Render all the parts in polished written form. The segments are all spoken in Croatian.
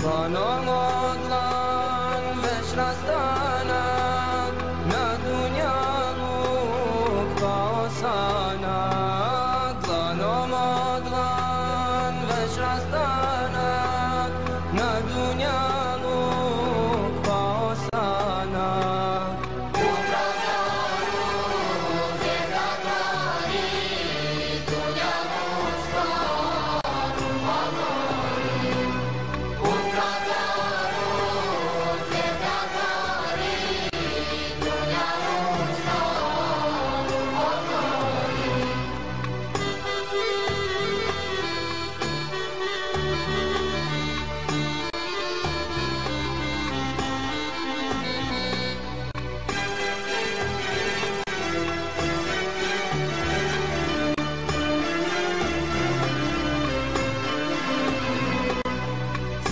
Dlanom od dlan već rastanak, na dunjaluk pao sanak. Dlanom od dlan već rastanak, na dunjaluk pao sanak.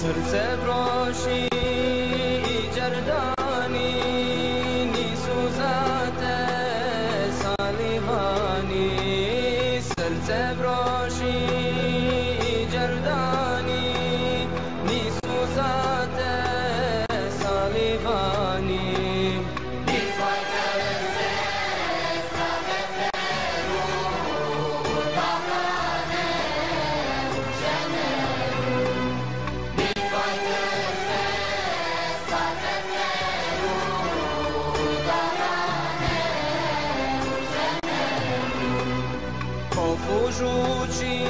Srce proši i đerdani, nisu za te salivani. Srce proši i đerdani, nisu za te salivani. Pofužući